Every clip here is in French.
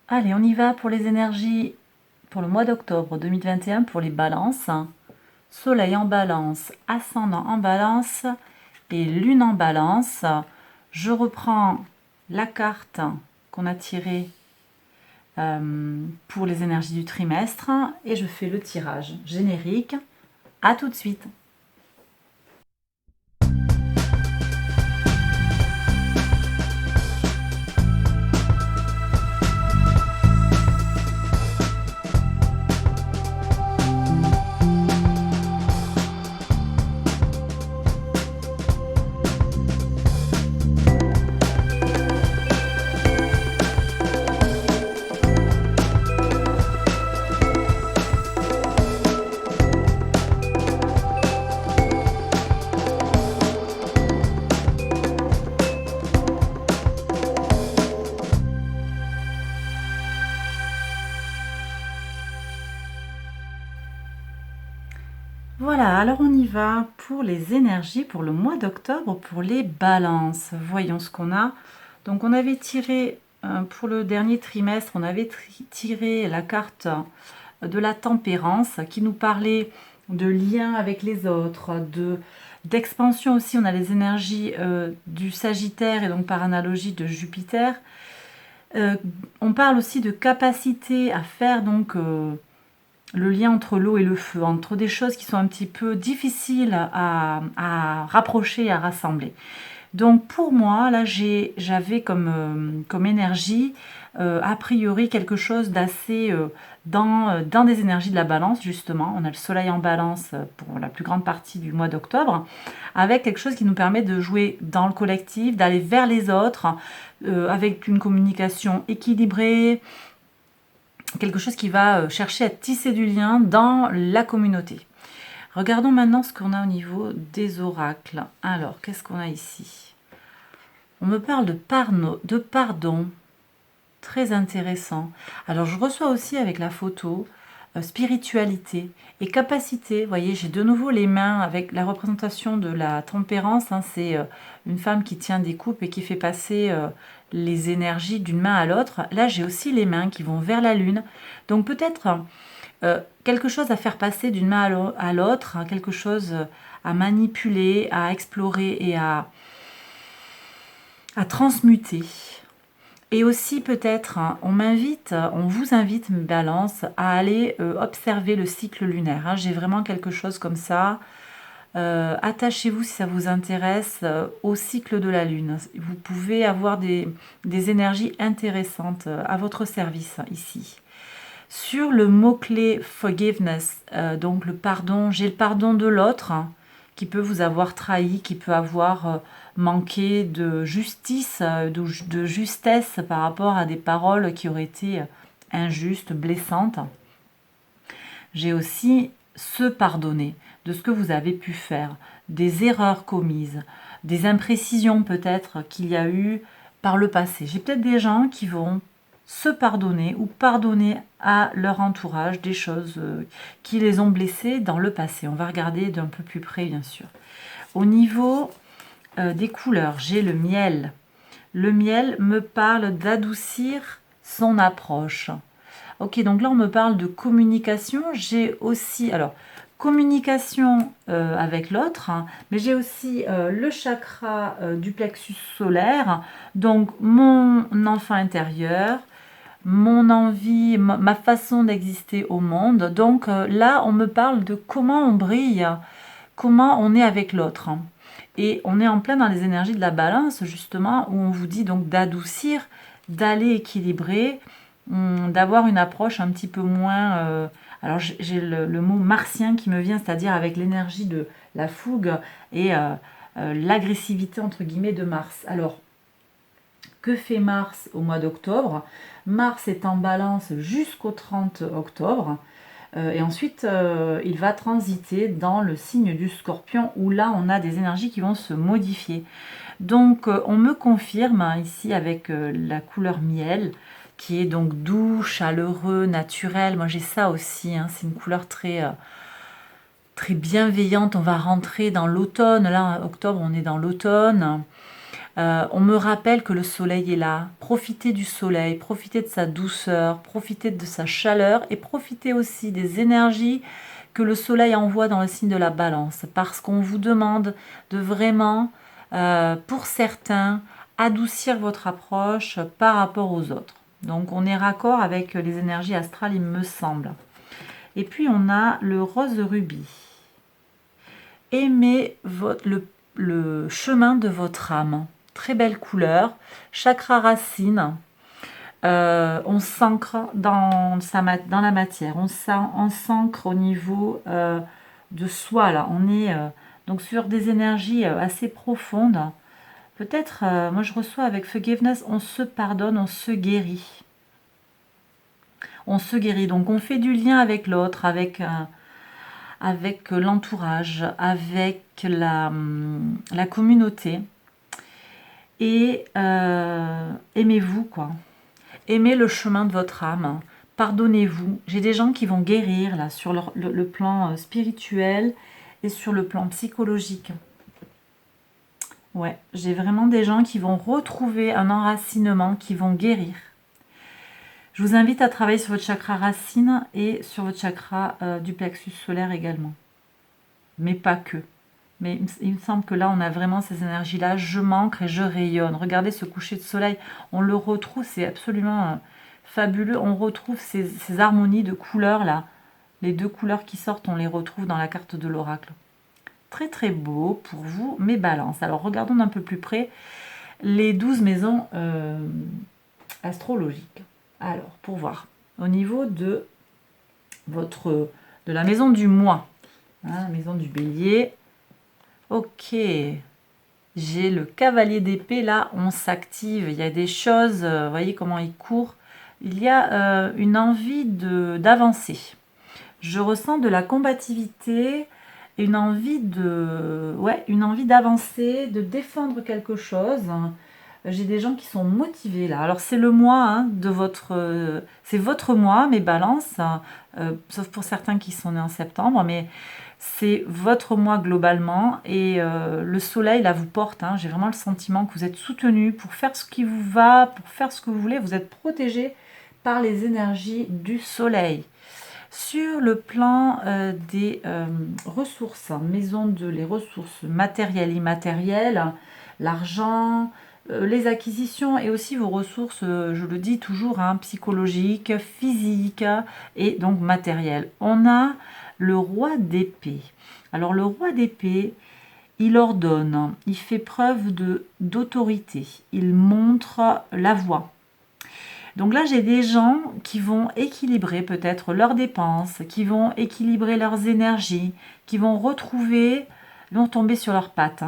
Allez, on y va pour les énergies pour le mois d'octobre 2021 pour les balances. Soleil en balance, ascendant en balance et lune en balance. Je reprends la carte qu'on a tirée pour les énergies du trimestre et je fais le tirage générique. À tout de suite. Voilà, alors on y va pour les énergies pour le mois d'octobre, pour les balances. Voyons ce qu'on a. Donc on avait tiré, pour le dernier trimestre, on avait tiré la carte de la tempérance qui nous parlait de lien avec les autres, d'expansion aussi. On a les énergies du Sagittaire et donc par analogie de Jupiter. On parle aussi de capacité à faire donc le lien entre l'eau et le feu, entre des choses qui sont un petit peu difficiles à rapprocher, à rassembler. Donc pour moi, là j'avais comme énergie, a priori quelque chose d'assez dans des énergies de la balance, justement. On a le soleil en balance pour la plus grande partie du mois d'octobre, avec quelque chose qui nous permet de jouer dans le collectif, d'aller vers les autres, avec une communication équilibrée, quelque chose qui va chercher à tisser du lien dans la communauté. Regardons maintenant ce qu'on a au niveau des oracles. Alors, qu'est-ce qu'on a ici? On me parle de pardon, très intéressant. Alors, je reçois aussi avec la photo spiritualité et capacité. Vous voyez, j'ai de nouveau les mains avec la représentation de la tempérance. Hein, c'est une femme qui tient des coupes et qui fait passer les énergies d'une main à l'autre. Là, j'ai aussi les mains qui vont vers la lune. Donc peut-être quelque chose à faire passer d'une main à l'autre, hein, quelque chose à manipuler, à explorer et à transmuter. Et aussi peut-être, hein, on vous invite, Balance, à aller observer le cycle lunaire. Hein. J'ai vraiment quelque chose comme ça. Attachez-vous si ça vous intéresse au cycle de la Lune. Vous pouvez avoir des énergies intéressantes à votre service ici. Sur le mot-clé forgiveness, donc le pardon, j'ai le pardon de l'autre hein, qui peut vous avoir trahi, qui peut avoir manqué de justice, de justesse par rapport à des paroles qui auraient été injustes, blessantes. J'ai aussi se pardonner de ce que vous avez pu faire, des erreurs commises, des imprécisions peut-être qu'il y a eu par le passé. J'ai peut-être des gens qui vont se pardonner ou pardonner à leur entourage des choses qui les ont blessés dans le passé. On va regarder d'un peu plus près, bien sûr. Au niveau des couleurs, j'ai le miel. Le miel me parle d'adoucir son approche. Ok, donc là, on me parle de communication. J'ai aussi, alors, communication avec l'autre, hein, mais j'ai aussi le chakra du plexus solaire, donc mon enfant intérieur, mon envie, ma façon d'exister au monde. Donc là, on me parle de comment on brille, comment on est avec l'autre. Hein. Et on est en plein dans les énergies de la balance, justement, où on vous dit donc d'adoucir, d'aller équilibrer, d'avoir une approche un petit peu moins... alors j'ai le mot martien qui me vient, c'est-à-dire avec l'énergie de la fougue et l'agressivité, entre guillemets, de Mars. Alors, que fait Mars au mois d'octobre? Mars est en balance jusqu'au 30 octobre. Et ensuite, il va transiter dans le signe du Scorpion où là, on a des énergies qui vont se modifier. Donc, on me confirme hein, ici avec la couleur miel, qui est donc doux, chaleureux, naturel. Moi, j'ai ça aussi. Hein, c'est une couleur très bienveillante. On va rentrer dans l'automne. Là, en octobre, on est dans l'automne. On me rappelle que le soleil est là. Profitez du soleil, profitez de sa douceur, profitez de sa chaleur et profitez aussi des énergies que le soleil envoie dans le signe de la balance. Parce qu'on vous demande de vraiment, pour certains, adoucir votre approche par rapport aux autres. Donc on est raccord avec les énergies astrales, il me semble. Et puis on a le rose rubis. Aimez le chemin de votre âme. Très belle couleur. Chakra racine. On s'ancre dans la matière. On s'ancre au niveau de soi. Là. On est donc sur des énergies assez profondes. Peut-être, moi je reçois avec forgiveness, on se pardonne, on se guérit. On se guérit. Donc on fait du lien avec l'autre, avec l'entourage, avec la communauté. Et aimez-vous, quoi. Aimez le chemin de votre âme. Pardonnez-vous. J'ai des gens qui vont guérir là sur le plan spirituel et sur le plan psychologique. Ouais, j'ai vraiment des gens qui vont retrouver un enracinement, qui vont guérir. Je vous invite à travailler sur votre chakra racine et sur votre chakra du plexus solaire également. Mais pas que. Mais il me semble que là, on a vraiment ces énergies-là. Je m'ancre et je rayonne. Regardez ce coucher de soleil. On le retrouve, c'est absolument fabuleux. On retrouve ces harmonies de couleurs là. Les deux couleurs qui sortent, on les retrouve dans la carte de l'oracle. Très très beau pour vous, mes balances. Alors regardons d'un peu plus près les 12 maisons astrologiques. Alors, pour voir, au niveau de la maison du mois, la maison du bélier, ok, j'ai le cavalier d'épée, là, on s'active, il y a des choses, vous voyez comment il court, il y a une envie d'avancer. Je ressens de la combativité, une envie d'avancer, de défendre quelque chose. J'ai des gens qui sont motivés là. Alors c'est le mois c'est votre mois, mes balances, sauf pour certains qui sont nés en septembre, mais c'est votre mois globalement et le soleil là vous porte. J'ai vraiment le sentiment que vous êtes soutenu pour faire ce qui vous va, pour faire ce que vous voulez. Vous êtes protégé par les énergies du soleil. Sur le plan des ressources, maison de les ressources matérielles, immatérielles, l'argent, les acquisitions et aussi vos ressources, je le dis toujours, psychologiques, physiques et donc matérielles. On a le roi d'épée. Alors le roi d'épée, il ordonne, il fait preuve d'autorité, il montre la voie. Donc là, j'ai des gens qui vont équilibrer peut-être leurs dépenses, qui vont équilibrer leurs énergies, qui vont vont tomber sur leurs pattes.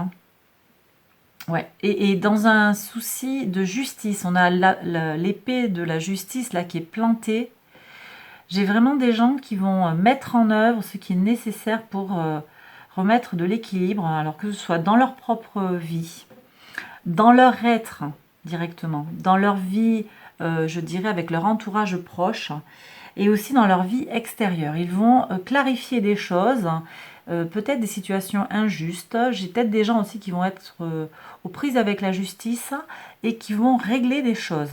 Ouais. Et dans un souci de justice, on a l'épée de la justice là qui est plantée. J'ai vraiment des gens qui vont mettre en œuvre ce qui est nécessaire pour remettre de l'équilibre, alors que ce soit dans leur propre vie, dans leur être directement, dans leur vie, je dirais avec leur entourage proche, et aussi dans leur vie extérieure. Ils vont clarifier des choses, peut-être des situations injustes. J'ai peut-être des gens aussi qui vont être aux prises avec la justice et qui vont régler des choses.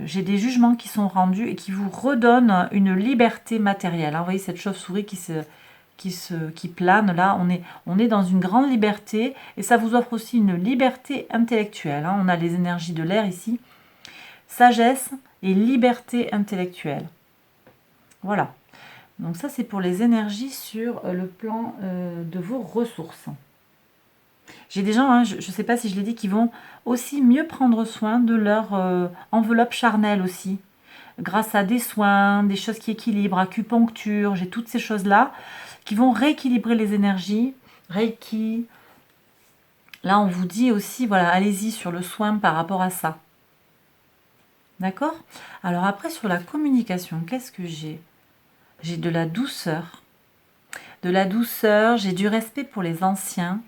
J'ai des jugements qui sont rendus et qui vous redonnent une liberté matérielle. Vous voyez cette chauve-souris qui plane là, on est dans une grande liberté et ça vous offre aussi une liberté intellectuelle. On a les énergies de l'air ici, sagesse et liberté intellectuelle. Voilà. Donc ça c'est pour les énergies sur le plan de vos ressources. J'ai des gens, je ne sais pas si je l'ai dit, qui vont aussi mieux prendre soin de leur enveloppe charnelle aussi. Grâce à des soins, des choses qui équilibrent, acupuncture, j'ai toutes ces choses-là qui vont rééquilibrer les énergies. Reiki. Là, on vous dit aussi, voilà, allez-y sur le soin par rapport à ça. D'accord? Alors après, sur la communication, qu'est-ce que j'ai? J'ai de la douceur. De la douceur, j'ai du respect pour les anciens,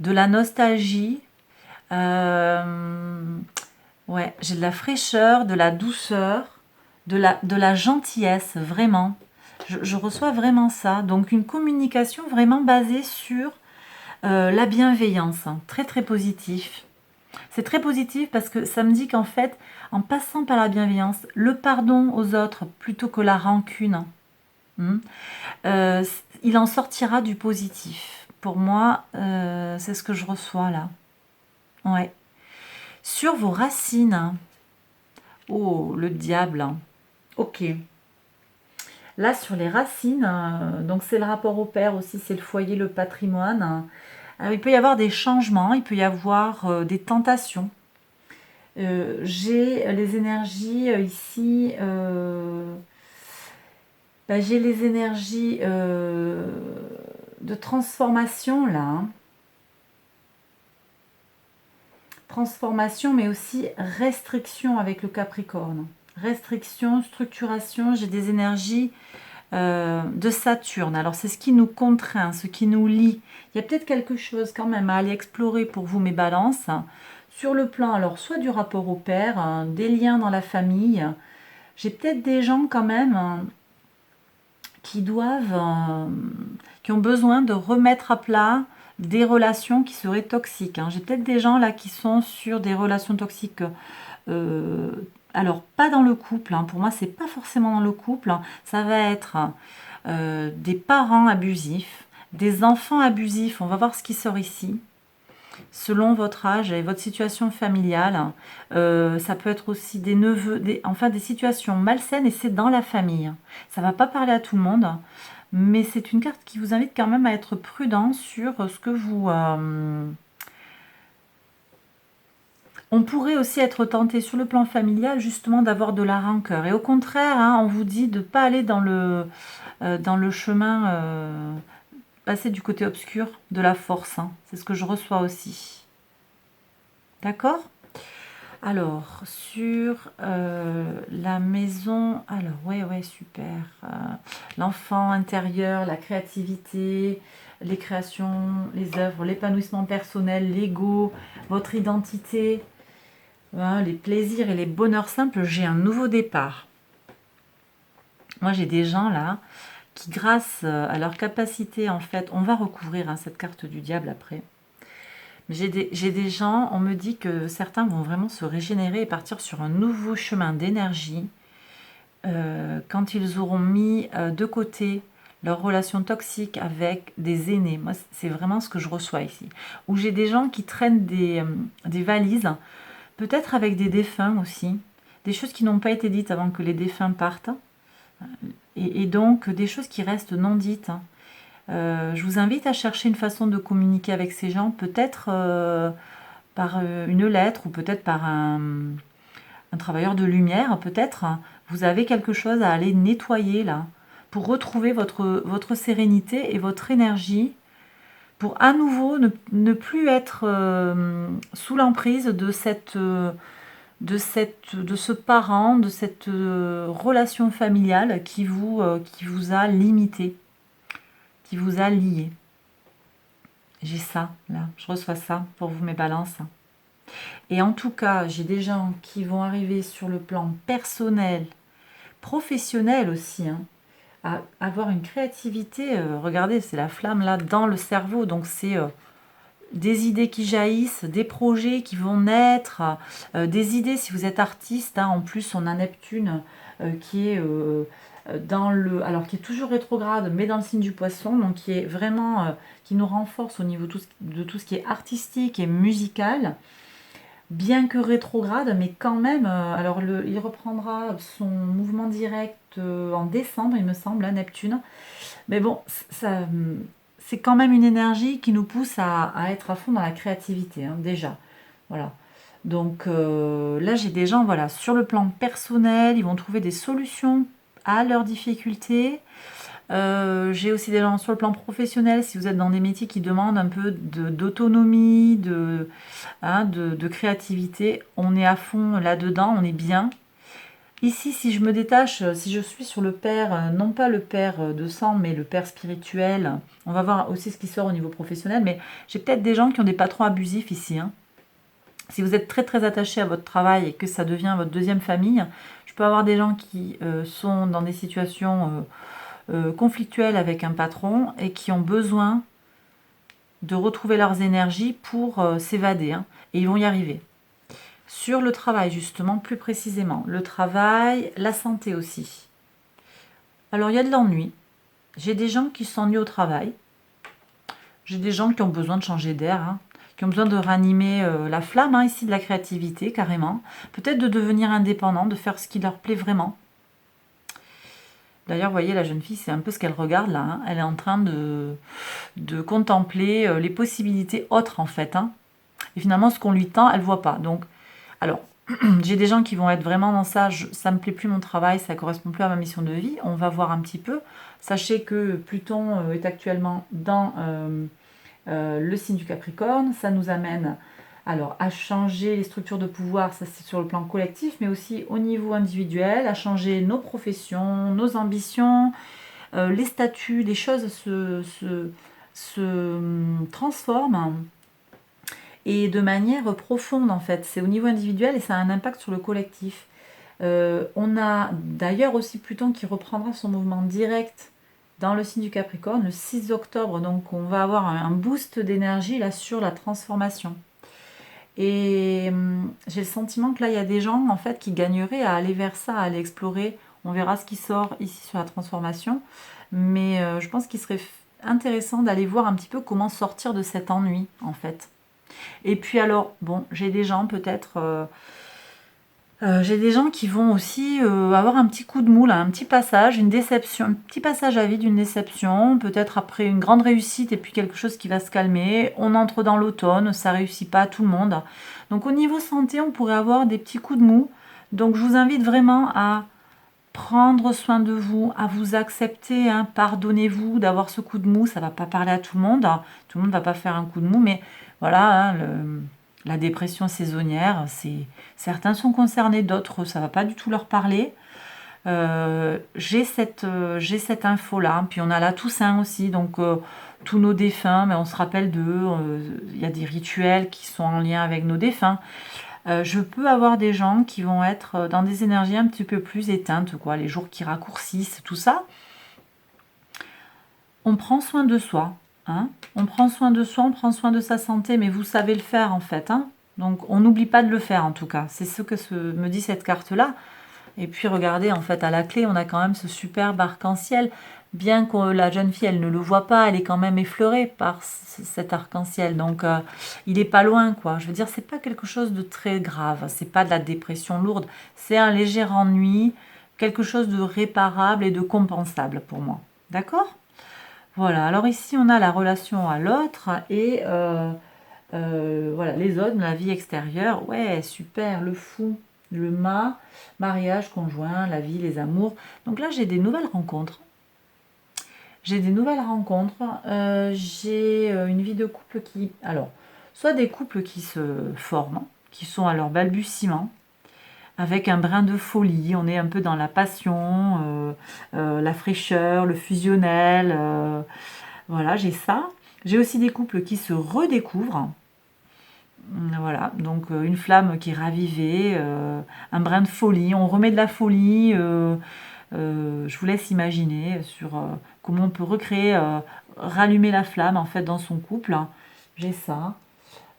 de la nostalgie. Ouais, j'ai de la fraîcheur, de la douceur, de la gentillesse, vraiment. Je reçois vraiment ça. Donc une communication vraiment basée sur La bienveillance, hein, très très positif. C'est très positif parce que ça me dit qu'en fait, en passant par la bienveillance, le pardon aux autres plutôt que la rancune, hmm, euh, il en sortira du positif. Pour moi, c'est ce que je reçois là. Ouais. Sur vos racines, hein. Oh, le diable, hein. Ok. Là, sur les racines, donc c'est le rapport au père aussi, c'est le foyer, le patrimoine, hein. Alors, il peut y avoir des changements, il peut y avoir des tentations. J'ai les énergies ici, j'ai les énergies de transformation là, hein. Transformation, mais aussi restriction avec le Capricorne. Restriction, structuration, j'ai des énergies de Saturne. Alors c'est ce qui nous contraint, ce qui nous lie. Il y a peut-être quelque chose quand même à aller explorer pour vous, mes balances. Sur le plan, alors soit du rapport au père, des liens dans la famille. J'ai peut-être des gens quand même qui doivent, qui ont besoin de remettre à plat des relations qui seraient toxiques, hein. J'ai peut-être des gens là qui sont sur des relations toxiques. euh, alors pas dans le couple, hein. Pour moi c'est pas forcément dans le couple, hein. Ça va être des parents abusifs, des enfants abusifs. On va voir ce qui sort ici. Selon votre âge et votre situation familiale, ça peut être aussi des neveux, enfin des situations malsaines et c'est dans la famille. Ça ne va pas parler à tout le monde, mais c'est une carte qui vous invite quand même à être prudent sur ce que vous... On pourrait aussi être tenté sur le plan familial justement d'avoir de la rancœur. Et au contraire, hein, on vous dit de ne pas aller dans le chemin, passer du côté obscur de la force, hein. C'est ce que je reçois aussi. D'accord? Alors, sur la maison, alors ouais, super. L'enfant intérieur, la créativité, les créations, les œuvres, l'épanouissement personnel, l'ego, votre identité, hein, les plaisirs et les bonheurs simples, j'ai un nouveau départ. Moi, j'ai des gens là qui, grâce à leur capacité, en fait, on va recouvrir, hein, cette carte du diable après. J'ai des gens, on me dit que certains vont vraiment se régénérer et partir sur un nouveau chemin d'énergie quand ils auront mis de côté leur relation toxique avec des aînés. Moi, c'est vraiment ce que je reçois ici. Où j'ai des gens qui traînent des valises, peut-être avec des défunts aussi, des choses qui n'ont pas été dites avant que les défunts partent, et donc des choses qui restent non dites, hein. Je vous invite à chercher une façon de communiquer avec ces gens, peut-être par une lettre ou peut-être par un travailleur de lumière, peut-être. Vous avez quelque chose à aller nettoyer là, pour retrouver votre sérénité et votre énergie, pour à nouveau ne plus être sous l'emprise de de ce parent, de cette relation familiale qui vous a limité, qui vous a lié. J'ai ça, là, je reçois ça pour vous, mes balances. Et en tout cas, j'ai des gens qui vont arriver sur le plan personnel, professionnel aussi, hein, à avoir une créativité. Regardez, c'est la flamme là dans le cerveau, donc c'est des idées qui jaillissent, des projets qui vont naître, des idées si vous êtes artiste, hein. En plus, on a Neptune qui est alors qui est toujours rétrograde, mais dans le signe du Poisson, donc qui est vraiment qui nous renforce au niveau de tout ce qui est artistique et musical, bien que rétrograde, mais quand même. Alors il reprendra son mouvement direct en décembre, il me semble, à Neptune. Mais bon, ça, c'est quand même une énergie qui nous pousse à être à fond dans la créativité, hein, déjà. Voilà. Donc là, j'ai des gens, voilà, sur le plan personnel, ils vont trouver des solutions à leurs difficultés. J'ai aussi des gens sur le plan professionnel, si vous êtes dans des métiers qui demandent un peu d'autonomie, de créativité, on est à fond là-dedans, on est bien. Ici, si je me détache, si je suis sur le père, non pas le père de sang, mais le père spirituel, on va voir aussi ce qui sort au niveau professionnel, mais j'ai peut-être des gens qui ont des patrons abusifs ici, hein. Si vous êtes très très attaché à votre travail et que ça devient votre deuxième famille, je peux avoir des gens qui sont dans des situations conflictuelles avec un patron et qui ont besoin de retrouver leurs énergies pour s'évader, hein, et ils vont y arriver. Sur le travail, justement, plus précisément, le travail, la santé aussi. Alors, il y a de l'ennui. J'ai des gens qui s'ennuient au travail. J'ai des gens qui ont besoin de changer d'air, hein, qui ont besoin de ranimer la flamme, hein, ici, de la créativité, carrément. Peut-être de devenir indépendant, de faire ce qui leur plaît vraiment. D'ailleurs, vous voyez, la jeune fille, c'est un peu ce qu'elle regarde là, hein. Elle est en train de contempler les possibilités autres, en fait, hein. Et finalement, ce qu'on lui tend, elle ne voit pas. Donc, alors, j'ai des gens qui vont être vraiment dans ça, ça me plaît plus mon travail, ça correspond plus à ma mission de vie. On va voir un petit peu. Sachez que Pluton est actuellement dans le signe du Capricorne. Ça nous amène alors à changer les structures de pouvoir, ça c'est sur le plan collectif, mais aussi au niveau individuel, à changer nos professions, nos ambitions, les statuts, les choses se transforment et de manière profonde en fait. C'est au niveau individuel et ça a un impact sur le collectif. On a d'ailleurs aussi Pluton qui reprendra son mouvement direct dans le signe du Capricorne le 6 octobre. Donc on va avoir un boost d'énergie là sur la transformation. Et j'ai le sentiment que là il y a des gens en fait qui gagneraient à aller vers ça, à aller explorer. On verra ce qui sort ici sur la transformation. Mais je pense qu'il serait intéressant d'aller voir un petit peu comment sortir de cet ennui en fait. Et puis alors, bon, j'ai des gens peut-être... j'ai des gens qui vont aussi avoir un petit coup de mou, là, un petit passage, une déception, un petit passage à vide, une déception, peut-être après une grande réussite et puis quelque chose qui va se calmer. On entre dans l'automne, ça réussit pas à tout le monde. Donc au niveau santé, on pourrait avoir des petits coups de mou. Donc je vous invite vraiment à prendre soin de vous, à vous accepter, hein, pardonnez-vous d'avoir ce coup de mou, ça va pas parler à tout le monde, hein. Tout le monde va pas faire un coup de mou, mais voilà, hein, la dépression saisonnière, certains sont concernés, d'autres ça va pas du tout leur parler. J'ai cette info-là, hein. Puis on a la Toussaint aussi, donc tous nos défunts, mais on se rappelle d'eux, il y a des rituels qui sont en lien avec nos défunts. Je peux avoir des gens qui vont être dans des énergies un petit peu plus éteintes, quoi, les jours qui raccourcissent, tout ça. On prend soin de soi, hein. On prend soin de soi, on prend soin de sa santé, mais vous savez le faire en fait, hein. Donc on n'oublie pas de le faire en tout cas. C'est ce que me dit cette carte-là. Et puis regardez, en fait, à la clé, on a quand même ce superbe arc-en-ciel. Bien que la jeune fille, elle ne le voit pas, elle est quand même effleurée par cet arc-en-ciel. Donc, il n'est pas loin, quoi. Je veux dire, c'est pas quelque chose de très grave. C'est pas de la dépression lourde. C'est un léger ennui, quelque chose de réparable et de compensable pour moi. D'accord? Voilà. Alors ici, on a la relation à l'autre et voilà, les autres, la vie extérieure. Ouais, super, le fou. Le mariage conjoint, la vie, les amours. Donc là, j'ai des nouvelles rencontres. J'ai des nouvelles rencontres. J'ai une vie de couple qui... Alors, soit des couples qui se forment, qui sont à leur balbutiement, avec un brin de folie. On est un peu dans la passion, la fraîcheur, le fusionnel. Voilà, j'ai ça. J'ai aussi des couples qui se redécouvrent. Voilà, donc une flamme qui est ravivée, un brin de folie, on remet de la folie, je vous laisse imaginer sur comment on peut recréer, rallumer la flamme en fait dans son couple, hein. J'ai ça.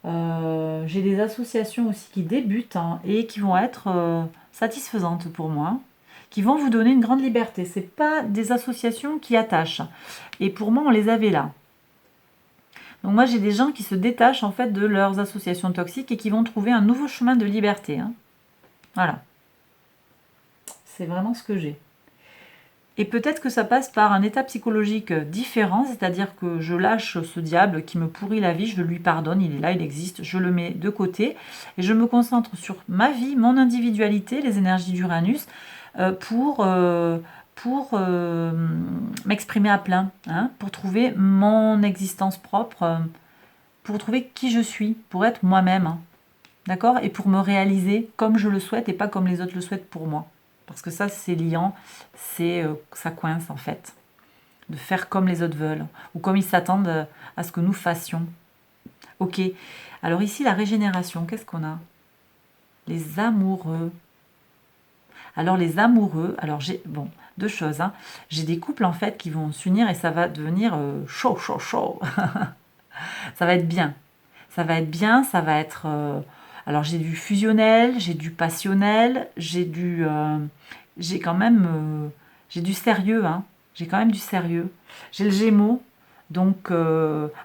J'ai des associations aussi qui débutent, hein, et qui vont être satisfaisantes pour moi, qui vont vous donner une grande liberté. C'est pas des associations qui attachent. Et pour moi, on les avait là. Donc moi, j'ai des gens qui se détachent en fait de leurs associations toxiques et qui vont trouver un nouveau chemin de liberté, hein. Voilà. C'est vraiment ce que j'ai. Et peut-être que ça passe par un état psychologique différent, c'est-à-dire que je lâche ce diable qui me pourrit la vie, je lui pardonne, il est là, il existe, je le mets de côté et je me concentre sur ma vie, mon individualité, les énergies d'Uranus, pour m'exprimer à plein, hein, pour trouver mon existence propre, pour trouver qui je suis, pour être moi-même, hein, d'accord? Et pour me réaliser comme je le souhaite et pas comme les autres le souhaitent pour moi. Parce que ça, c'est liant, ça coince en fait, de faire comme les autres veulent, ou comme ils s'attendent à ce que nous fassions. Ok, alors ici, la régénération, qu'est-ce qu'on a? Les amoureux. Alors les amoureux, alors j'ai, bon, deux choses, hein. J'ai des couples en fait qui vont s'unir et ça va devenir chaud, chaud, chaud. Ça va être bien. Ça va être bien, ça va être... alors j'ai du fusionnel, j'ai du passionnel, j'ai quand même... j'ai du sérieux, hein. J'ai quand même du sérieux. J'ai le Gémeaux, donc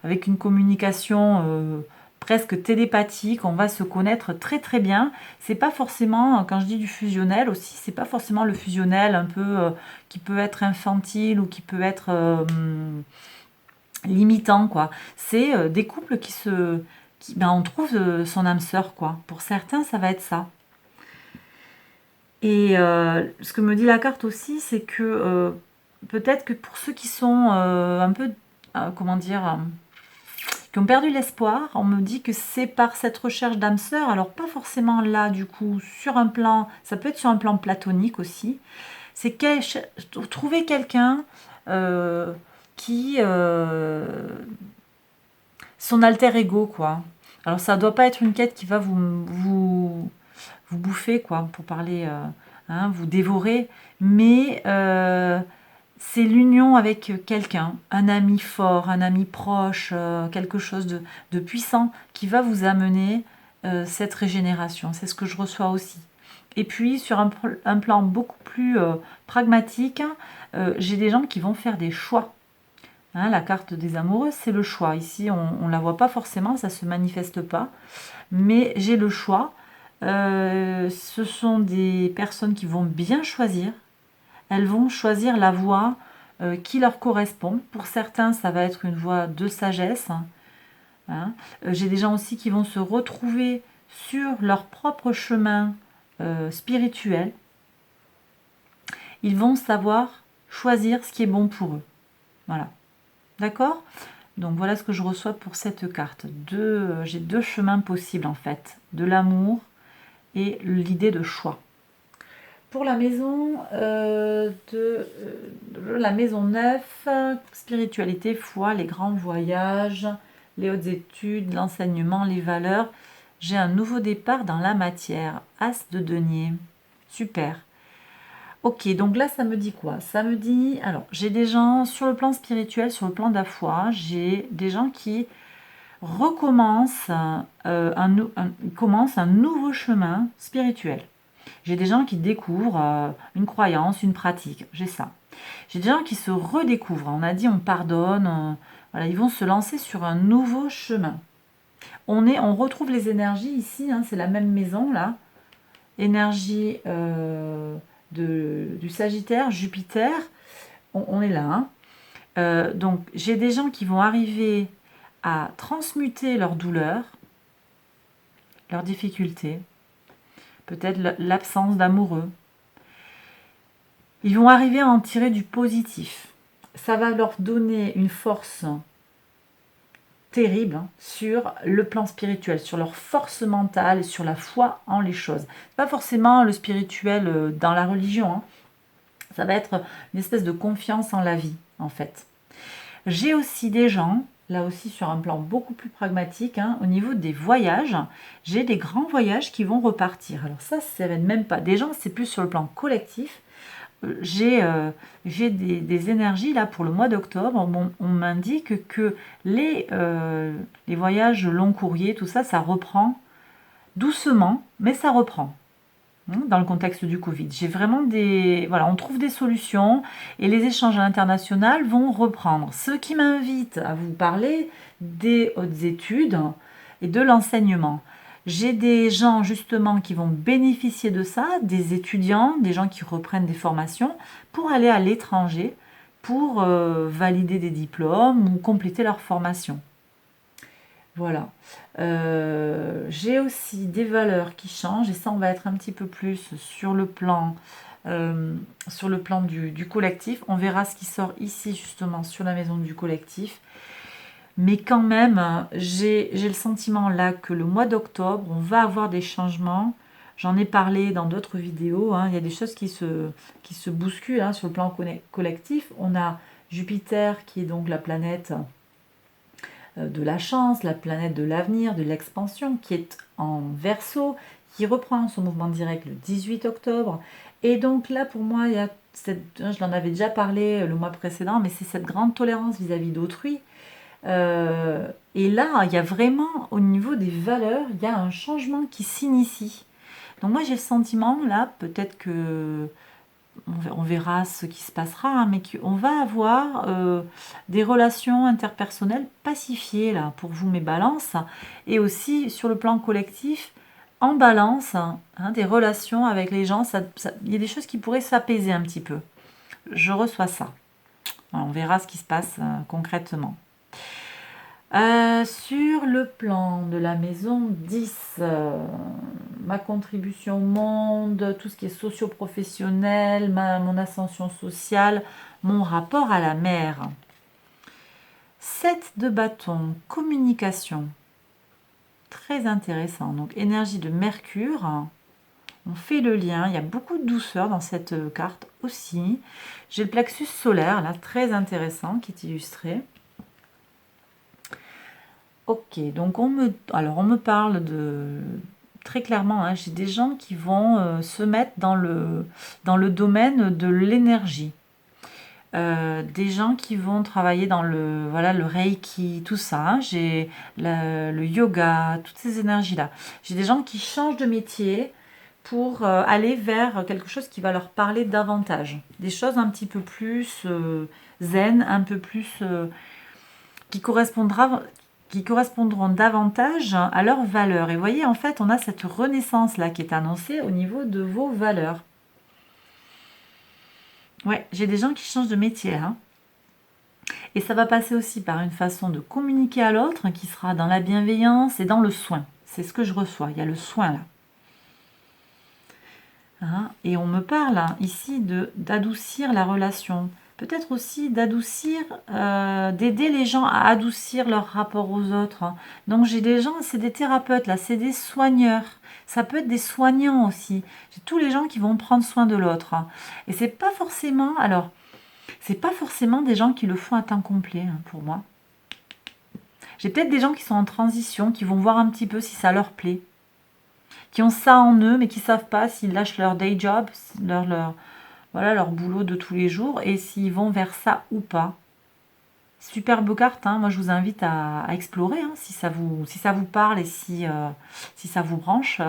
avec une communication presque télépathique, on va se connaître très très bien. C'est pas forcément, quand je dis du fusionnel aussi, c'est pas forcément le fusionnel un peu qui peut être infantile ou qui peut être limitant, quoi. C'est des couples ben, on trouve son âme sœur, quoi. Pour certains, ça va être ça. Et ce que me dit la carte aussi, c'est que peut-être que pour ceux qui sont un peu, comment dire, qui ont perdu l'espoir, on me dit que c'est par cette recherche d'âme sœur, alors pas forcément là, du coup, sur un plan, ça peut être sur un plan platonique aussi, c'est trouver quelqu'un euh, qui, son alter ego, quoi. Alors ça doit pas être une quête qui va vous bouffer, quoi, pour parler, hein, vous dévorer, mais c'est l'union avec quelqu'un, un ami fort, un ami proche, quelque chose de puissant qui va vous amener cette régénération. C'est ce que je reçois aussi. Et puis sur un plan beaucoup plus pragmatique, j'ai des gens qui vont faire des choix. Hein, la carte des amoureux, c'est le choix. Ici, on ne la voit pas forcément, ça ne se manifeste pas. Mais j'ai le choix. Ce sont des personnes qui vont bien choisir. Elles vont choisir la voie qui leur correspond. Pour certains, ça va être une voie de sagesse. Hein. J'ai des gens aussi qui vont se retrouver sur leur propre chemin spirituel. Ils vont savoir choisir ce qui est bon pour eux. Voilà. D'accord? Donc voilà ce que je reçois pour cette carte. J'ai deux chemins possibles en fait, de l'amour et l'idée de choix. Pour la maison la maison 9, spiritualité, foi, les grands voyages, les hautes études, l'enseignement, les valeurs. J'ai un nouveau départ dans la matière. As de denier. Super. Ok, donc là, ça me dit quoi? Ça me dit, alors, j'ai des gens sur le plan spirituel, sur le plan de la foi, j'ai des gens qui recommencent commencent un nouveau chemin spirituel. J'ai des gens qui découvrent une croyance, une pratique, j'ai ça. J'ai des gens qui se redécouvrent. On a dit on pardonne, voilà, ils vont se lancer sur un nouveau chemin. On retrouve les énergies ici, hein, c'est la même maison là. Énergie du Sagittaire, Jupiter, on est là. Hein. Donc j'ai des gens qui vont arriver à transmuter leur douleur, leurs difficultés, peut-être l'absence d'amoureux. Ils vont arriver à en tirer du positif. Ça va leur donner une force terrible sur le plan spirituel, sur leur force mentale et sur la foi en les choses. Pas forcément le spirituel dans la religion, hein. Ça va être une espèce de confiance en la vie, en fait. J'ai aussi des gens, là aussi sur un plan beaucoup plus pragmatique, hein, au niveau des voyages, j'ai des grands voyages qui vont repartir. Alors ça va même pas des gens, c'est plus sur le plan collectif. J'ai des énergies là pour le mois d'octobre. On m'indique que les voyages long courrier, tout ça, ça reprend doucement, mais ça reprend. Dans le contexte du Covid. J'ai vraiment voilà, on trouve des solutions et les échanges à l'international vont reprendre. Ce qui m'invite à vous parler des hautes études et de l'enseignement. J'ai des gens justement qui vont bénéficier de ça, des étudiants, des gens qui reprennent des formations pour aller à l'étranger, pour valider des diplômes ou compléter leur formation. Voilà. J'ai aussi des valeurs qui changent et ça, on va être un petit peu plus sur le plan, du collectif. On verra ce qui sort ici justement sur la maison du collectif. Mais quand même, j'ai le sentiment là que le mois d'octobre, on va avoir des changements. J'en ai parlé dans d'autres vidéos. Hein. Il y a des choses qui se bousculent hein, sur le plan collectif. On a Jupiter qui est donc la planète de la chance, la planète de l'avenir, de l'expansion, qui est en Verseau, qui reprend son mouvement direct le 18 octobre. Et donc là, pour moi, il y a je l'en avais déjà parlé le mois précédent, mais c'est cette grande tolérance vis-à-vis d'autrui. Et là, il y a vraiment, au niveau des valeurs, il y a un changement qui s'initie. Donc moi, j'ai le sentiment, là, peut-être que on verra ce qui se passera, hein, mais qu'on va avoir des relations interpersonnelles pacifiées, là, pour vous, mes balances, et aussi sur le plan collectif, en balance, hein, des relations avec les gens, il y a des choses qui pourraient s'apaiser un petit peu. Je reçois ça. On verra ce qui se passe concrètement. Sur le plan de la maison 10, ma contribution au monde, tout ce qui est socio-professionnel, mon ascension sociale, mon rapport à la mer. 7 de bâton, communication. Très intéressant. Donc énergie de Mercure. On fait le lien. Il y a beaucoup de douceur dans cette carte aussi. J'ai le plexus solaire, là, très intéressant, qui est illustré. Ok, donc on me parle de... Très clairement, hein, j'ai des gens qui vont se mettre dans le domaine de l'énergie. Des gens qui vont travailler dans le Reiki, tout ça. Hein. J'ai le yoga, toutes ces énergies-là. J'ai des gens qui changent de métier pour aller vers quelque chose qui va leur parler davantage. Des choses un petit peu plus zen, un peu plus qui correspondront davantage à leurs valeurs. Et vous voyez, en fait, on a cette renaissance-là qui est annoncée au niveau de vos valeurs. Ouais, j'ai des gens qui changent de métier, hein. Et ça va passer aussi par une façon de communiquer à l'autre qui sera dans la bienveillance et dans le soin. C'est ce que je reçois, il y a le soin là. Hein, et on me parle hein, ici d'adoucir la relation. Peut-être aussi d'adoucir, d'aider les gens à adoucir leur rapport aux autres. Hein. Donc j'ai des gens, c'est des thérapeutes là, c'est des soigneurs. Ça peut être des soignants aussi. J'ai tous les gens qui vont prendre soin de l'autre. Hein. Et c'est pas forcément, alors, c'est pas forcément des gens qui le font à temps complet hein, pour moi. J'ai peut-être des gens qui sont en transition, qui vont voir un petit peu si ça leur plaît, qui ont ça en eux, mais qui ne savent pas s'ils lâchent leur day job, voilà, leur boulot de tous les jours, et s'ils vont vers ça ou pas. Superbe carte, hein. Moi je vous invite à explorer hein, si ça vous parle et si ça vous branche.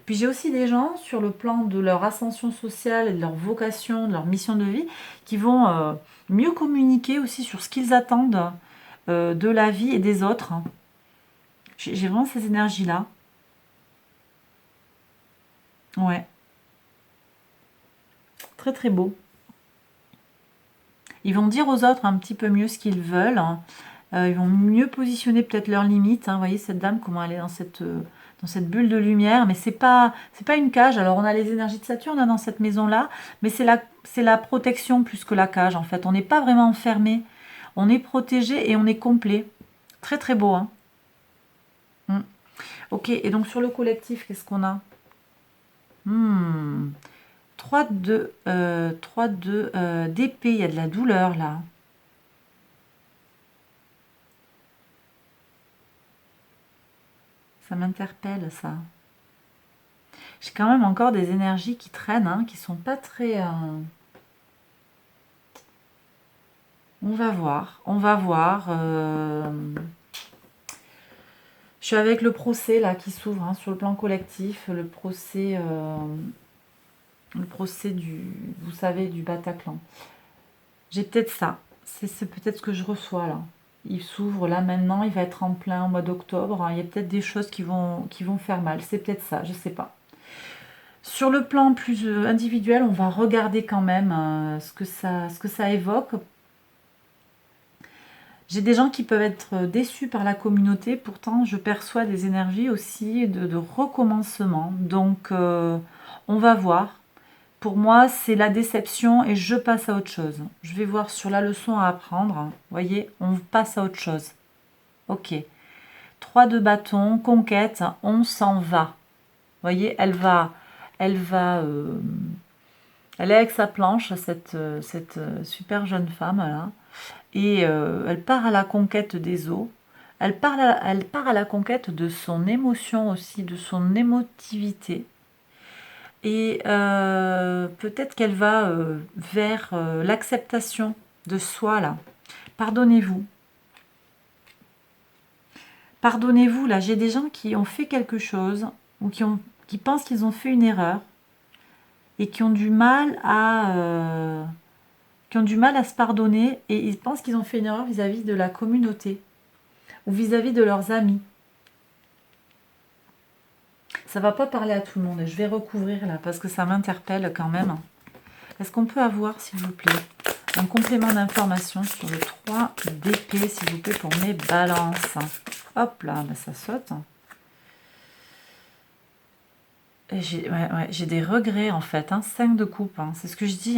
Puis j'ai aussi des gens sur le plan de leur ascension sociale et de leur vocation, de leur mission de vie, qui vont mieux communiquer aussi sur ce qu'ils attendent de la vie et des autres. J'ai vraiment ces énergies-là. Ouais, très très beau. Ils vont dire aux autres un petit peu mieux ce qu'ils veulent. Hein. Ils vont mieux positionner peut-être leurs limites. Hein. Vous voyez cette dame, comment elle est dans cette bulle de lumière. Mais c'est pas une cage. Alors on a les énergies de Saturne hein, dans cette maison-là. Mais c'est la protection plus que la cage en fait. On n'est pas vraiment enfermé. On est protégé et on est complet. Très très beau. Hein. Ok, et donc sur le collectif, qu'est-ce qu'on a 3 de d'épée, il y a de la douleur là. Ça m'interpelle ça. J'ai quand même encore des énergies qui traînent, hein, qui sont pas très... On va voir, on va voir. Je suis avec le procès là qui s'ouvre hein, sur le plan collectif, le procès vous savez, du Bataclan. J'ai peut-être ça. C'est peut-être ce que je reçois là. Il s'ouvre là maintenant, il va être en plein au mois d'octobre. Il y a peut-être des choses qui vont faire mal. C'est peut-être ça, je sais pas. Sur le plan plus individuel, on va regarder quand même ce que ça évoque. J'ai des gens qui peuvent être déçus par la communauté, pourtant je perçois des énergies aussi de recommencement. Donc on va voir. Pour moi, c'est la déception et je passe à autre chose. Je vais voir sur la leçon à apprendre. Vous voyez, on passe à autre chose. Ok. 3 de bâton, conquête, on s'en va. Vous voyez, elle est avec sa planche, cette super jeune femme là, et elle part à la conquête des eaux. Elle part à la conquête de son émotion aussi, de son émotivité. Et peut-être qu'elle va vers l'acceptation de soi là. Pardonnez-vous. Pardonnez-vous, là, j'ai des gens qui ont fait quelque chose ou qui pensent qu'ils ont fait une erreur et qui ont du mal à se pardonner et ils pensent qu'ils ont fait une erreur vis-à-vis de la communauté ou vis-à-vis de leurs amis. Ça va pas parler à tout le monde. Je vais recouvrir là parce que ça m'interpelle quand même. Est-ce qu'on peut avoir, s'il vous plaît, un complément d'information sur le 3 d'épée, s'il vous plaît, pour mes balances? Hop là, ben ça saute. J'ai des regrets en fait. 5 de coupe, c'est ce que je dis.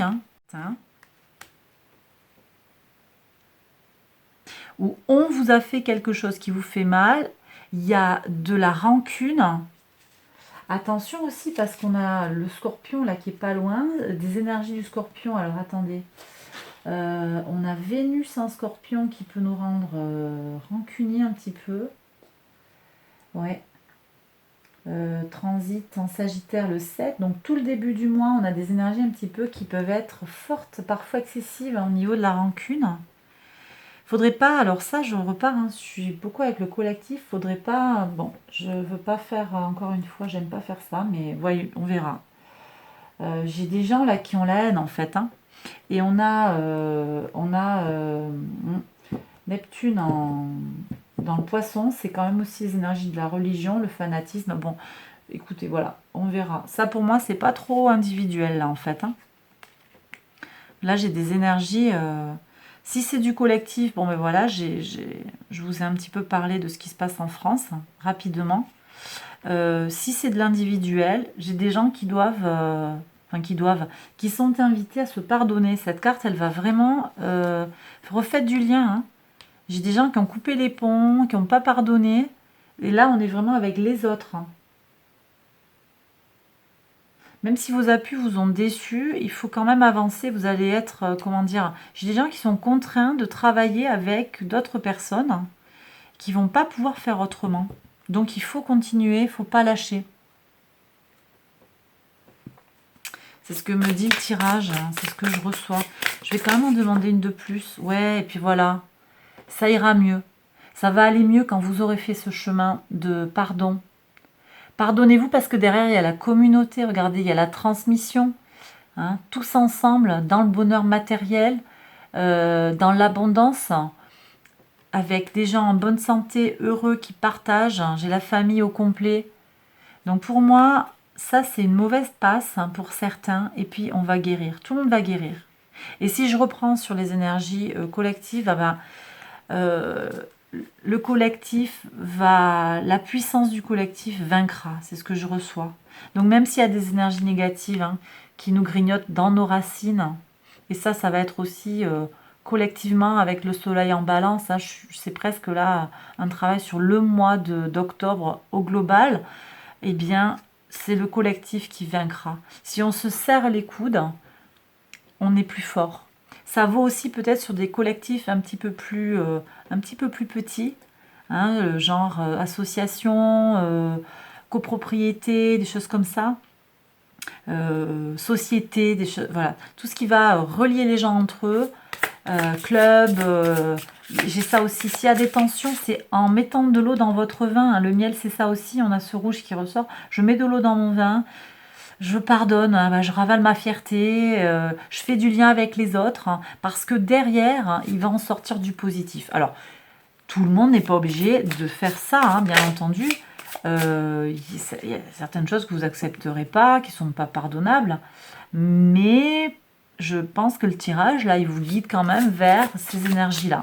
Où on vous a fait quelque chose qui vous fait mal, il y a de la rancune. Attention aussi parce qu'on a le scorpion là qui est pas loin, des énergies du scorpion. Alors attendez, on a Vénus en scorpion qui peut nous rendre rancuniers un petit peu. Ouais. Transit en Sagittaire le 7, donc tout le début du mois, on a des énergies un petit peu qui peuvent être fortes, parfois excessives au niveau de la rancune. Faudrait pas, alors ça je repars, je suis beaucoup avec le collectif, faudrait pas, bon, je veux pas faire, encore une fois, j'aime pas faire ça, mais voyez, on verra. J'ai des gens là qui ont la haine en fait, et on a Neptune dans le poisson, c'est quand même aussi les énergies de la religion, le fanatisme, bon, écoutez, voilà, on verra. Ça pour moi, c'est pas trop individuel là en fait. Là, j'ai des énergies... Si c'est du collectif, bon ben voilà, je vous ai un petit peu parlé de ce qui se passe en France, rapidement. Si c'est de l'individuel, j'ai des gens qui doivent... qui sont invités à se pardonner. Cette carte, elle va vraiment refaire du lien. J'ai des gens qui ont coupé les ponts, qui n'ont pas pardonné. Et là, on est vraiment avec les autres. Même si vos appuis vous ont déçu, il faut quand même avancer. Vous allez être, comment dire, j'ai des gens qui sont contraints de travailler avec d'autres personnes qui vont pas pouvoir faire autrement. Donc il faut continuer, il ne faut pas lâcher. C'est ce que me dit le tirage, c'est ce que je reçois. Je vais quand même en demander une de plus. Ouais, et puis voilà, ça ira mieux. Ça va aller mieux quand vous aurez fait ce chemin de pardon. Pardonnez-vous parce que derrière, il y a la communauté, regardez, il y a la transmission. Tous ensemble, dans le bonheur matériel, dans l'abondance, avec des gens en bonne santé, heureux, qui partagent. J'ai la famille au complet. Donc pour moi, ça c'est une mauvaise passe pour certains, et puis on va guérir. Tout le monde va guérir. Et si je reprends sur les énergies collectives, le collectif la puissance du collectif vaincra, c'est ce que je reçois. Donc même s'il y a des énergies négatives qui nous grignotent dans nos racines, et ça va être aussi collectivement avec le soleil en balance, c'est presque là un travail sur le mois d'octobre au global, eh bien c'est le collectif qui vaincra. Si on se serre les coudes, on est plus fort. Ça vaut aussi peut-être sur des collectifs un petit peu plus petits, genre association, copropriété, des choses comme ça, société, des choses, voilà, tout ce qui va relier les gens entre eux, club, j'ai ça aussi. S'il y a des tensions, c'est en mettant de l'eau dans votre vin, le miel c'est ça aussi, on a ce rouge qui ressort, je mets de l'eau dans mon vin, je pardonne, je ravale ma fierté, je fais du lien avec les autres, parce que derrière, il va en sortir du positif. Alors, tout le monde n'est pas obligé de faire ça, bien entendu. Il y a certaines choses que vous accepterez pas, qui ne sont pas pardonnables, mais je pense que le tirage, là, il vous guide quand même vers ces énergies-là.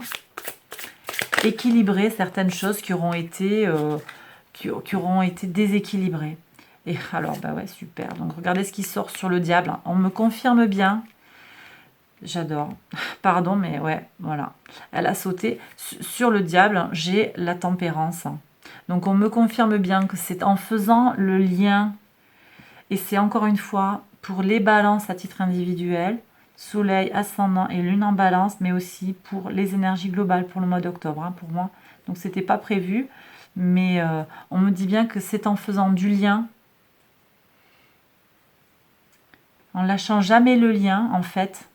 Équilibrer certaines choses qui auront été déséquilibrées. Et alors, bah ouais, super. Donc, regardez ce qui sort sur le diable. On me confirme bien. J'adore. Pardon, mais ouais, voilà. Elle a sauté. Sur le diable, j'ai la tempérance. Donc, on me confirme bien que c'est en faisant le lien. Et c'est encore une fois pour les balances à titre individuel. Soleil, ascendant et lune en balance, mais aussi pour les énergies globales pour le mois d'octobre, pour moi. Donc, c'était pas prévu. Mais on me dit bien que c'est en faisant du lien, en lâchant jamais le lien, en fait,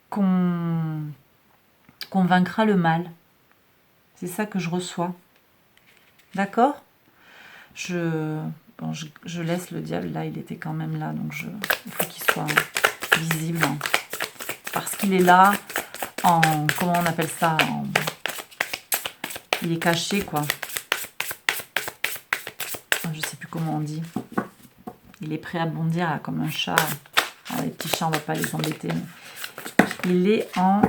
qu'on vaincra le mal. C'est ça que je reçois. D'accord? Bon, je laisse le diable là, il était quand même là, donc il faut qu'il soit visible. Hein, parce qu'il est là en... Comment on appelle ça? Il est caché, quoi. Je sais plus comment on dit. Il est prêt à bondir là, comme un chat. Alors, les petits chats, on va pas les embêter. Mais... Il est en...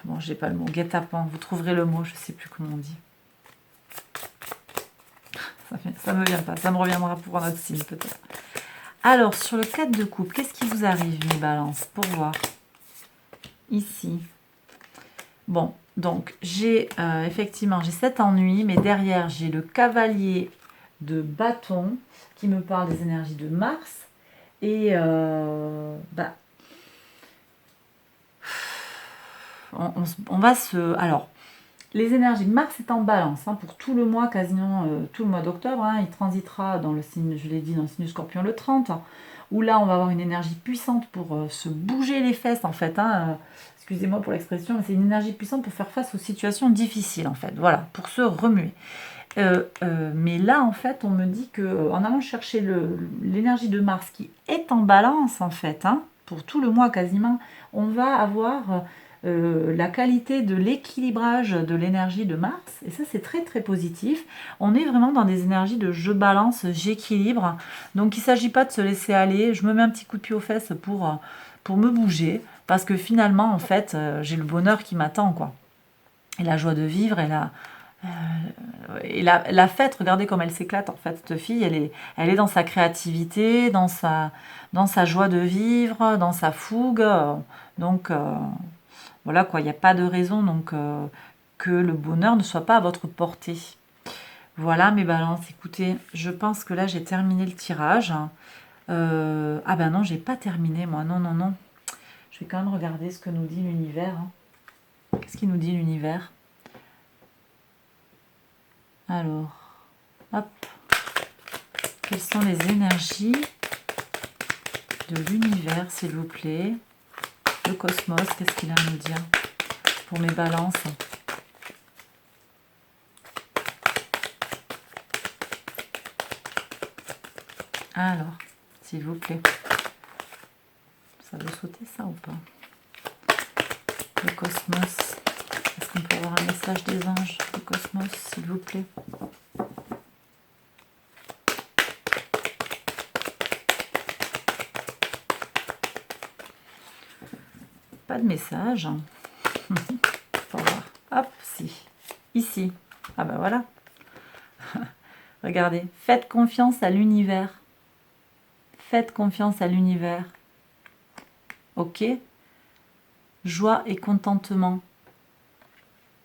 Bon, j'ai pas le mot. Guet-apens. Vous trouverez le mot, je sais plus comment on dit. Ça me vient pas. Ça me reviendra pour un autre signe, peut-être. Alors, sur le 4 de coupe, qu'est-ce qui vous arrive, mes balances? Pour voir. Ici. Bon, donc, j'ai effectivement, j'ai cet ennui, mais derrière, j'ai le cavalier de bâton qui me parle des énergies de Mars. Et, bah, on va se... Alors, les énergies, Mars est en balance hein, pour tout le mois, quasiment tout le mois d'octobre. Hein, il transitera dans le signe, je l'ai dit, dans le signe du Scorpion le 30, où là, on va avoir une énergie puissante pour se bouger les fesses, en fait. Hein, excusez-moi pour l'expression, mais c'est une énergie puissante pour faire face aux situations difficiles, en fait. Voilà, pour se remuer. Mais là, en fait, on me dit que en allant chercher l'énergie de Mars qui est en balance, en fait, hein, pour tout le mois quasiment, on va avoir la qualité de l'équilibrage de l'énergie de Mars. Et ça, c'est très, très positif. On est vraiment dans des énergies de je balance, j'équilibre. Donc, il ne s'agit pas de se laisser aller. Je me mets un petit coup de pied aux fesses pour me bouger. Parce que finalement, en fait, j'ai le bonheur qui m'attend, quoi. Et la joie de vivre et la fête, regardez comme elle s'éclate en fait, cette fille, elle est dans sa créativité, dans sa joie de vivre, dans sa fougue. Donc voilà quoi, il n'y a pas de raison donc que le bonheur ne soit pas à votre portée. Voilà mes balances, écoutez, je pense que là j'ai terminé le tirage. Ah ben non, j'ai pas terminé moi, non, non, non. Je vais quand même regarder ce que nous dit l'univers. Hein. Qu'est-ce qu'il nous dit l'univers? Alors, hop. Quelles sont les énergies de l'univers, s'il vous plaît? Le cosmos, qu'est-ce qu'il a à nous dire pour mes balances? Alors, s'il vous plaît. Ça veut sauter ça ou pas? Le cosmos. Est-ce qu'on peut avoir un message des anges? Le cosmos, s'il vous plaît. Pas de message. Faut voir. Hop, si. Ici. Ah ben voilà. Regardez. Faites confiance à l'univers. Faites confiance à l'univers. Ok? Joie et contentement.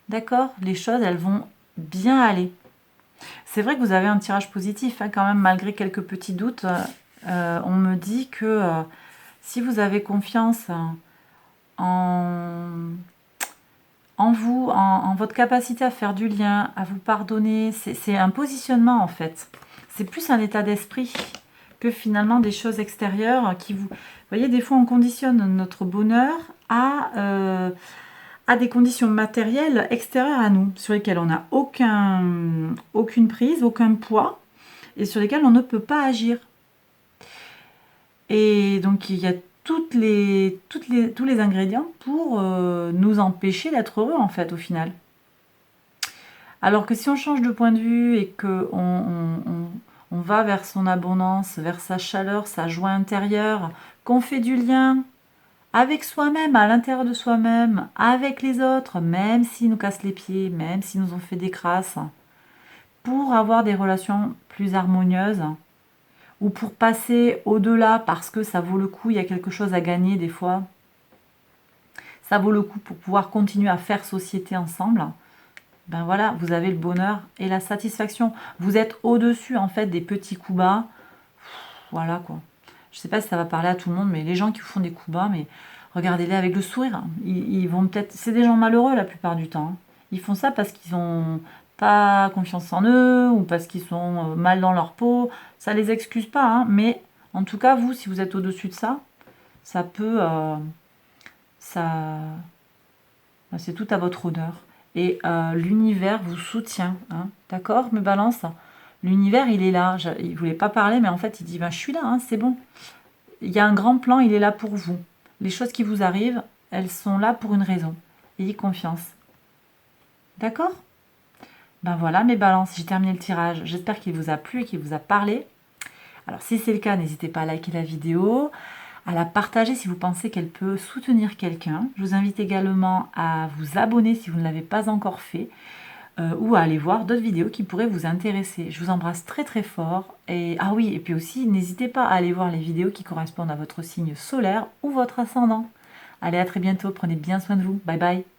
D'accord? Les choses, elles vont bien aller. C'est vrai que vous avez un tirage positif, hein, quand même, malgré quelques petits doutes. On me dit que si vous avez confiance en vous, en votre capacité à faire du lien, à vous pardonner, c'est un positionnement en fait. C'est plus un état d'esprit que finalement des choses extérieures qui vous... Vous voyez, des fois on conditionne notre bonheur à des conditions matérielles extérieures à nous, sur lesquelles on n'a aucune prise, aucun poids, et sur lesquelles on ne peut pas agir. Et donc il y a tous les ingrédients pour nous empêcher d'être heureux en fait au final. Alors que si on change de point de vue et qu'on va vers son abondance, vers sa chaleur, sa joie intérieure, qu'on fait du lien avec soi-même, à l'intérieur de soi-même, avec les autres, même s'ils nous cassent les pieds, même s'ils nous ont fait des crasses, pour avoir des relations plus harmonieuses, ou pour passer au-delà parce que ça vaut le coup, il y a quelque chose à gagner des fois. Ça vaut le coup pour pouvoir continuer à faire société ensemble. Ben voilà, vous avez le bonheur et la satisfaction. Vous êtes au-dessus en fait des petits coups bas. Voilà quoi. Je sais pas si ça va parler à tout le monde, mais les gens qui font des coups bas, mais regardez-les avec le sourire. Ils vont peut-être... C'est des gens malheureux la plupart du temps. Ils font ça parce qu'ils ont pas confiance en eux ou parce qu'ils sont mal dans leur peau. Ça les excuse pas, hein, mais en tout cas, vous, si vous êtes au-dessus de ça, ça peut... c'est tout à votre honneur. et l'univers vous soutient. Hein, d'accord, mes balances? L'univers, il est là. Il ne voulait pas parler, mais en fait, il dit, ben, je suis là, hein, c'est bon. Il y a un grand plan, il est là pour vous. Les choses qui vous arrivent, elles sont là pour une raison. Ayez confiance. D'accord? Ben voilà mes balances, j'ai terminé le tirage. J'espère qu'il vous a plu et qu'il vous a parlé. Alors si c'est le cas, n'hésitez pas à liker la vidéo, à la partager si vous pensez qu'elle peut soutenir quelqu'un. Je vous invite également à vous abonner si vous ne l'avez pas encore fait ou à aller voir d'autres vidéos qui pourraient vous intéresser. Je vous embrasse très très fort. Et ah oui, et puis aussi, n'hésitez pas à aller voir les vidéos qui correspondent à votre signe solaire ou votre ascendant. Allez, à très bientôt, prenez bien soin de vous. Bye bye.